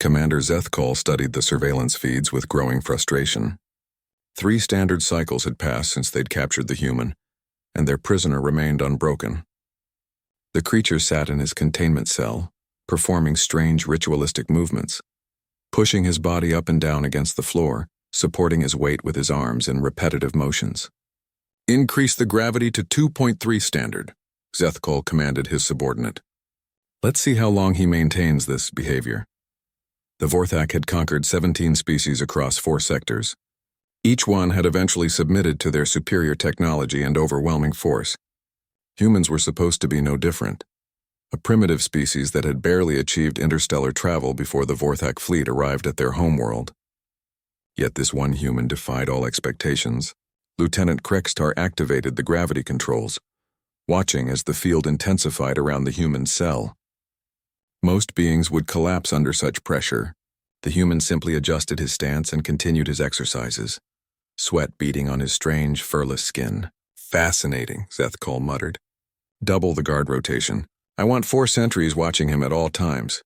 Commander Zethkal studied the surveillance feeds with growing frustration. 3 standard cycles had passed since they'd captured the human, and their prisoner remained unbroken. The creature sat in his containment cell, performing strange ritualistic movements, pushing his body up and down against the floor, supporting his weight with his arms in repetitive motions. "Increase the gravity to 2.3 standard," Zethkal commanded his subordinate. "Let's see how long he maintains this behavior." The Vorthak had conquered 17 species across 4 sectors. Each one had eventually submitted to their superior technology and overwhelming force. Humans were supposed to be no different, a primitive species that had barely achieved interstellar travel before the Vorthak fleet arrived at their homeworld. Yet this one human defied all expectations. Lieutenant Krekstar activated the gravity controls, watching as the field intensified around the human cell. Most beings would collapse under such pressure. The human simply adjusted his stance and continued his exercises, sweat beading on his strange, furless skin. "Fascinating," Zethkal muttered. "Double the guard rotation. I want 4 sentries watching him at all times."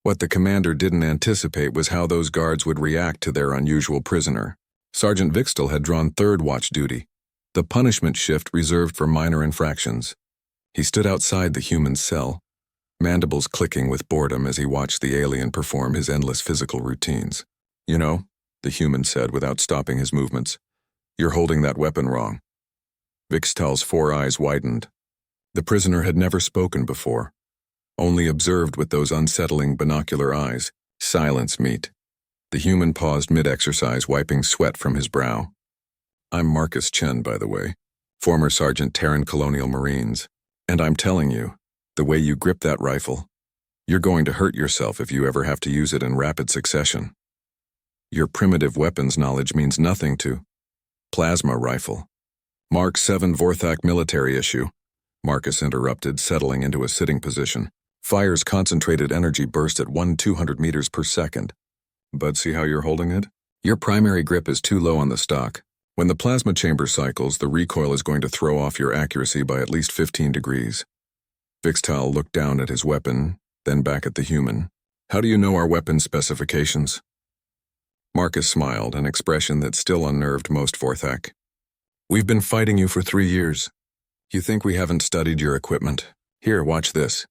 What the commander didn't anticipate was how those guards would react to their unusual prisoner. Sergeant Vixtel had drawn 3rd watch duty, the punishment shift reserved for minor infractions. He stood outside the human's cell, mandibles clicking with boredom as he watched the alien perform his endless physical routines. "You know," the human said without stopping his movements, "you're holding that weapon wrong." Vixtel's 4 eyes widened. The prisoner had never spoken before, only observed with those unsettling binocular eyes. Silence meet. The human paused mid-exercise, wiping sweat from his brow. "I'm Marcus Chen, by the way, former Sergeant Terran Colonial Marines, and I'm telling you, the way you grip that rifle, you're going to hurt yourself if you ever have to use it in rapid succession. Your primitive weapons knowledge means nothing to..." "Plasma rifle. Mark 7 Vorthak military issue," Marcus interrupted, settling into a sitting position. "Fires concentrated energy burst at 1/200 meters per second. But see how you're holding it? Your primary grip is too low on the stock. When the plasma chamber cycles, the recoil is going to throw off your accuracy by at least 15 degrees. Vixtel looked down at his weapon, then back at the human. "How do you know our weapon specifications?" Marcus smiled, an expression that still unnerved most Vorthak. "We've been fighting you for 3 years. You think we haven't studied your equipment? Here, watch this."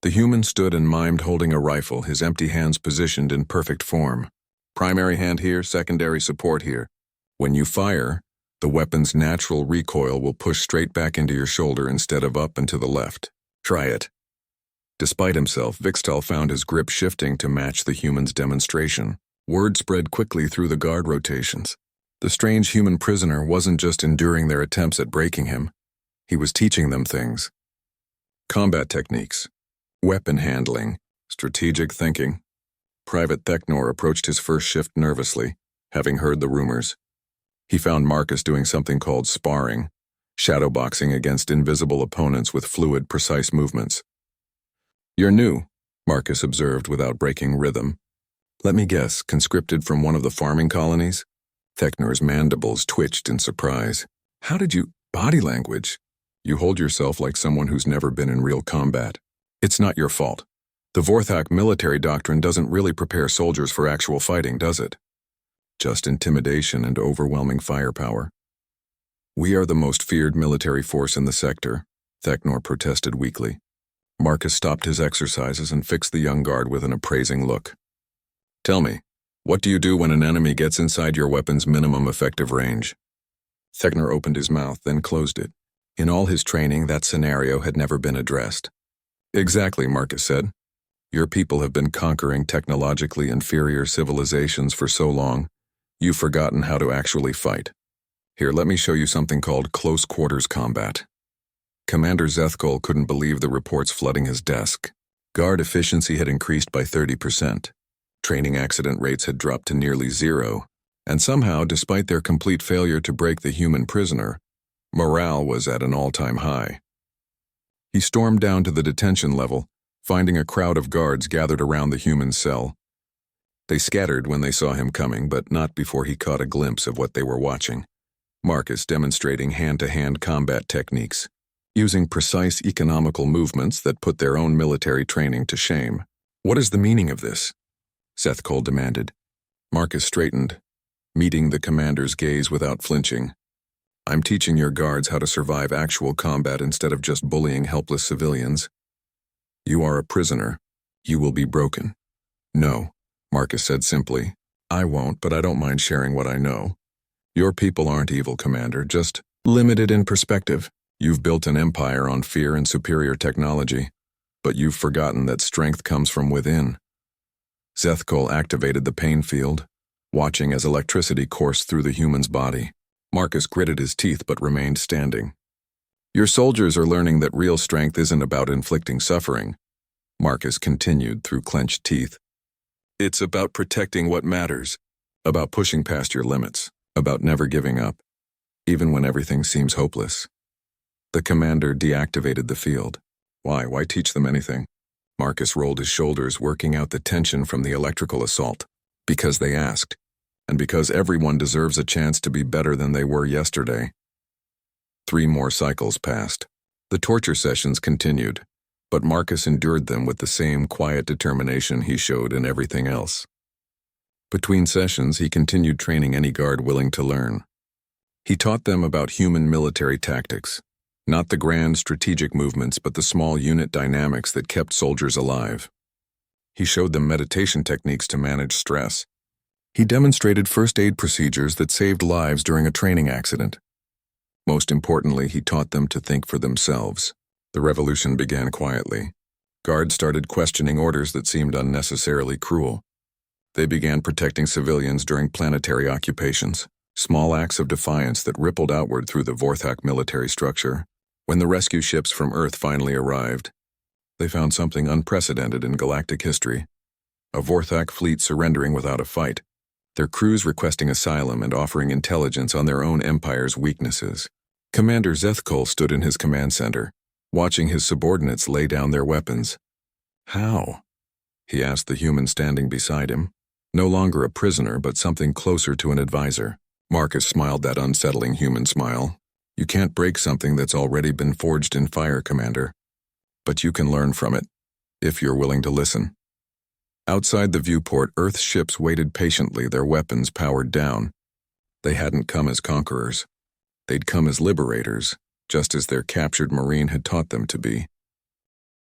The human stood and mimed, holding a rifle, his empty hands positioned in perfect form. "Primary hand here, secondary support here. When you fire, the weapon's natural recoil will push straight back into your shoulder instead of up and to the left. Try it." Despite himself, Vixtel found his grip shifting to match the human's demonstration. Word spread quickly through the guard rotations. The strange human prisoner wasn't just enduring their attempts at breaking him. He was teaching them things. Combat techniques, weapon handling, strategic thinking. Private Theknor approached his first shift nervously, having heard the rumors. He found Marcus doing something called sparring, shadowboxing against invisible opponents with fluid, precise movements. "You're new," Marcus observed without breaking rhythm. "Let me guess, conscripted from one of the farming colonies?" Theknor's mandibles twitched in surprise. "How did you—" "Body language. You hold yourself like someone who's never been in real combat. It's not your fault. The Vorthak military doctrine doesn't really prepare soldiers for actual fighting, does it? Just intimidation and overwhelming firepower." "We are the most feared military force in the sector," Theknor protested weakly. Marcus stopped his exercises and fixed the young guard with an appraising look. "Tell me, what do you do when an enemy gets inside your weapon's minimum effective range?" Theknor opened his mouth, then closed it. In all his training, that scenario had never been addressed. "Exactly," Marcus said. "Your people have been conquering technologically inferior civilizations for so long, you've forgotten how to actually fight. Here, let me show you something called close quarters combat." Commander Zethkal couldn't believe the reports flooding his desk. Guard efficiency had increased by 30%. Training accident rates had dropped to nearly 0, and somehow, despite their complete failure to break the human prisoner, morale was at an all-time high. He stormed down to the detention level, finding a crowd of guards gathered around the human cell. They scattered when they saw him coming, but not before he caught a glimpse of what they were watching. Marcus demonstrating hand-to-hand combat techniques, using precise economical movements that put their own military training to shame. "What is the meaning of this?" Seth Cole demanded. Marcus straightened, meeting the commander's gaze without flinching. I'm teaching your guards how to survive actual combat instead of just bullying helpless civilians. You are a prisoner. You will be broken. No, Marcus said simply. I won't, but I don't mind sharing what I know. Your people aren't evil, Commander, just limited in perspective. You've built an empire on fear and superior technology, but you've forgotten that strength comes from within. Zethkol activated the pain field, watching as electricity coursed through the human's body. Marcus gritted his teeth but remained standing. Your soldiers are learning that real strength isn't about inflicting suffering, Marcus continued through clenched teeth. It's about protecting what matters, about pushing past your limits, about never giving up, even when everything seems hopeless. The commander deactivated the field. Why teach them anything? Marcus rolled his shoulders, working out the tension from the electrical assault. Because they asked, and because everyone deserves a chance to be better than they were yesterday. 3 more cycles passed. The torture sessions continued, but Marcus endured them with the same quiet determination he showed in everything else. Between sessions, he continued training any guard willing to learn. He taught them about human military tactics, not the grand strategic movements but the small unit dynamics that kept soldiers alive. He showed them meditation techniques to manage stress. He demonstrated first aid procedures that saved lives during a training accident. Most importantly, he taught them to think for themselves. The revolution began quietly. Guards started questioning orders that seemed unnecessarily cruel. They began protecting civilians during planetary occupations, small acts of defiance that rippled outward through the Vorthak military structure. When the rescue ships from Earth finally arrived, they found something unprecedented in galactic history. A Vorthak fleet surrendering without a fight, their crews requesting asylum and offering intelligence on their own empire's weaknesses. Commander Zethkol stood in his command center, watching his subordinates lay down their weapons. How? He asked the human standing beside him. No longer a prisoner, but something closer to an advisor. Marcus smiled that unsettling human smile. You can't break something that's already been forged in fire, Commander. But you can learn from it, if you're willing to listen. Outside the viewport, Earth's ships waited patiently, their weapons powered down. They hadn't come as conquerors. They'd come as liberators, just as their captured Marine had taught them to be.